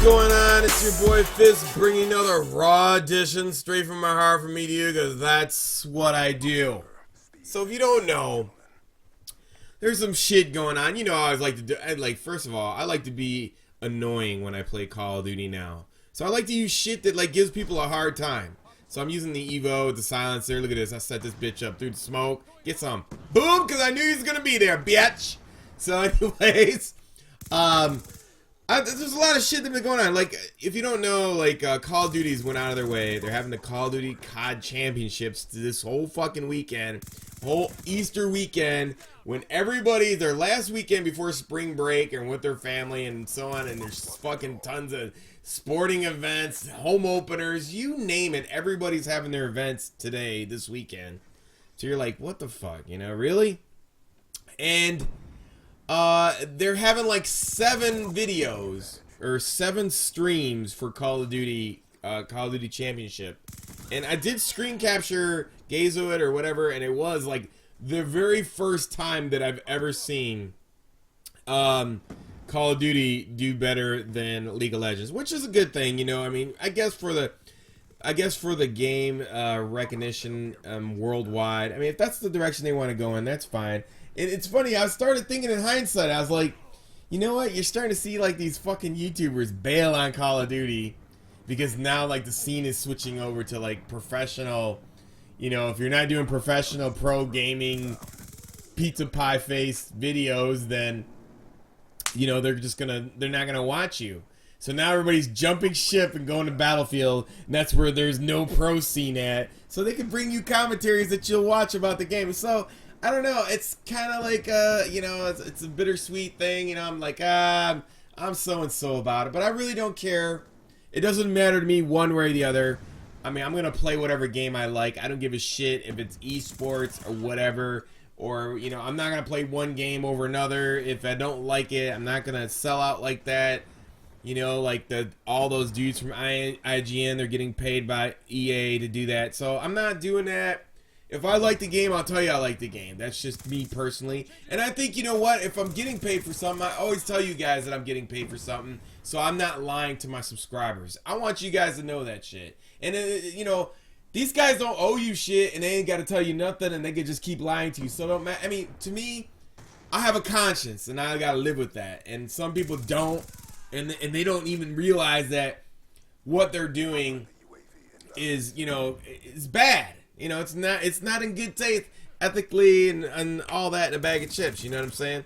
Going on? It's your boy Fizz bringing another raw edition straight from my heart from me to you, because that's what I do. So if you don't know, there's some shit going on. You know, I always like to do. First of all, I like to be annoying when I play Call of Duty now. So I like to use shit that gives people a hard time. So I'm using the Evo with the silencer. Look at this. I set this bitch up through the smoke. Get some. Boom, because I knew he was gonna be there, bitch. So anyways, there's a lot of shit that's been going on. Like, if you don't know, Call of Duty's went out of their way. They're having the Call of Duty COD Championships this whole fucking weekend. Whole Easter weekend. When everybody, their last weekend before spring break and with their family and so on. And there's fucking tons of sporting events, home openers, you name it. Everybody's having their events today, this weekend. So you're like, what the fuck? You know, really? And they're having like 7 videos or 7 streams for Call of Duty Championship. And I did screen capture Gazo it or whatever, and it was like the very first time that I've ever seen Call of Duty do better than League of Legends, which is a good thing, you know. I mean, I guess for the game recognition worldwide, I mean, if that's the direction they want to go in, that's fine. It's funny, I started thinking in hindsight, I was like, you know what, you're starting to see like these fucking YouTubers bail on Call of Duty because now like the scene is switching over to like professional, you know, if you're not doing professional pro gaming pizza pie face videos, then, you know, they're not gonna watch you. So now everybody's jumping ship and going to Battlefield, and that's where there's no pro scene at, so they can bring you commentaries that you'll watch about the game. So I don't know, it's kind of like, you know, it's a bittersweet thing, you know. I'm like, I'm so-and-so about it, but I really don't care. It doesn't matter to me one way or the other. I mean, I'm going to play whatever game I like. I don't give a shit if it's esports or whatever, or, you know, I'm not going to play one game over another. If I don't like it, I'm not going to sell out like that. You know, like all those dudes from IGN, they're getting paid by EA to do that. So I'm not doing that. If I like the game, I'll tell you I like the game. That's just me personally. And I think, you know what? If I'm getting paid for something, I always tell you guys that I'm getting paid for something. So I'm not lying to my subscribers. I want you guys to know that shit. And, you know, these guys don't owe you shit, and they ain't got to tell you nothing, and they can just keep lying to you. So, I mean, to me, I have a conscience, and I got to live with that. And some people don't, and they don't even realize that what they're doing is, you know, is bad. You know, it's not in good taste ethically and all that in a bag of chips, you know what I'm saying?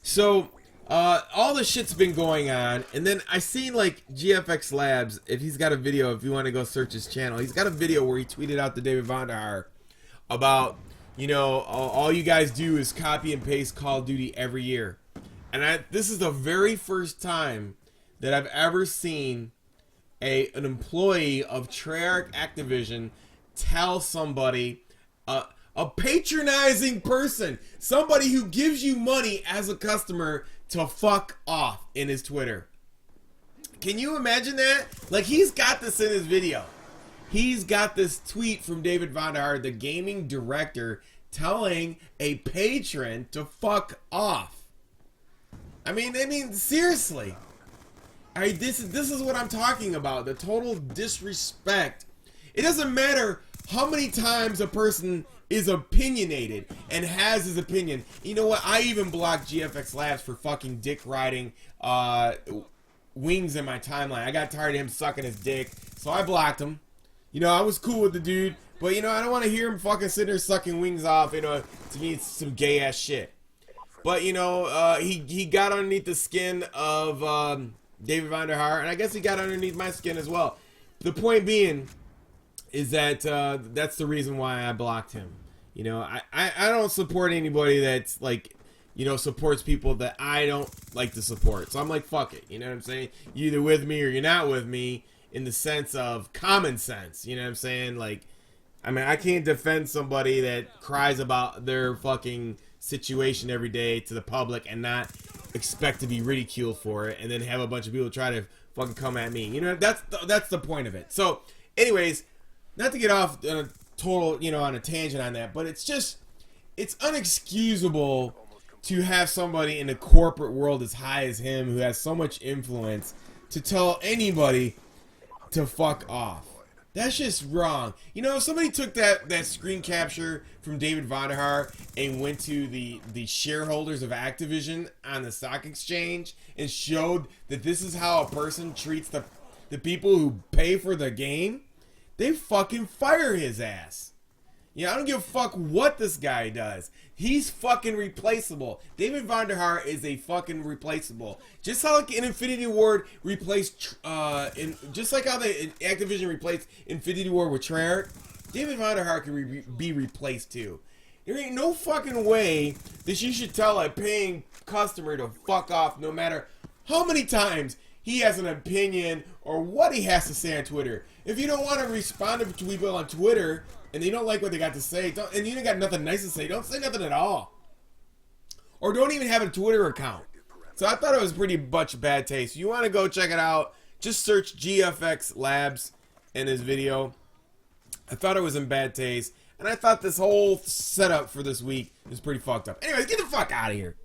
So, all the shit's been going on, and then I seen like GFX Labs, if he's got a video, if you want to go search his channel, he's got a video where he tweeted out to David Vonderhaar about, you know, all you guys do is copy and paste Call of Duty every year. And this is the very first time that I've ever seen an employee of Treyarch Activision tell somebody, a patronizing person, somebody who gives you money as a customer, to fuck off in his Twitter. Can you imagine that? Like, he's got this in his video. He's got this tweet from David Vonderhaar, the gaming director, telling a patron to fuck off. I mean, seriously. This is what I'm talking about. The total disrespect. It doesn't matter how many times a person is opinionated and has his opinion. You know what? I even blocked GFX Labs for fucking dick riding Wings in my timeline. I got tired of him sucking his dick, so I blocked him. You know, I was cool with the dude, but, you know, I don't want to hear him fucking sitting there sucking Wings off. You know, to me, it's some gay-ass shit. But, you know, he got underneath the skin of David Vonderhaar, and I guess he got underneath my skin as well. The point being is that that's the reason why I blocked him. You know, I don't support anybody that's like, you know, supports people that I don't like to support. So I'm like, fuck it. You know what I'm saying? You're either with me or you're not with me, in the sense of common sense. You know what I'm saying? Like, I mean, I can't defend somebody that cries about their fucking situation every day to the public and not expect to be ridiculed for it, and then have a bunch of people try to fucking come at me. You know, that's the point of it. So, anyways, not to get off on a total, you know, on a tangent on that, but it's just, it's unexcusable to have somebody in the corporate world as high as him, who has so much influence, to tell anybody to fuck off. That's just wrong. You know, if somebody took that screen capture from David Vonderhaar and went to the shareholders of Activision on the stock exchange and showed that this is how a person treats the people who pay for the game, they fucking fire his ass. Yeah, I don't give a fuck what this guy does. He's fucking replaceable. David Vonderhaar is a fucking replaceable. Just how like an Infinity Ward replaced, just like how the Activision replaced Infinity Ward with Treyarch, David Vonderhaar can be replaced too. There ain't no fucking way that you should tell a paying customer to fuck off no matter how many times he has an opinion or what he has to say on Twitter. If you don't want to respond to people on Twitter and you don't like what they got to say, and you ain't got nothing nice to say, don't say nothing at all. Or don't even have a Twitter account. So I thought it was pretty much bad taste. If you want to go check it out, just search GFX Labs in this video. I thought it was in bad taste. And I thought this whole setup for this week is pretty fucked up. Anyways, get the fuck out of here.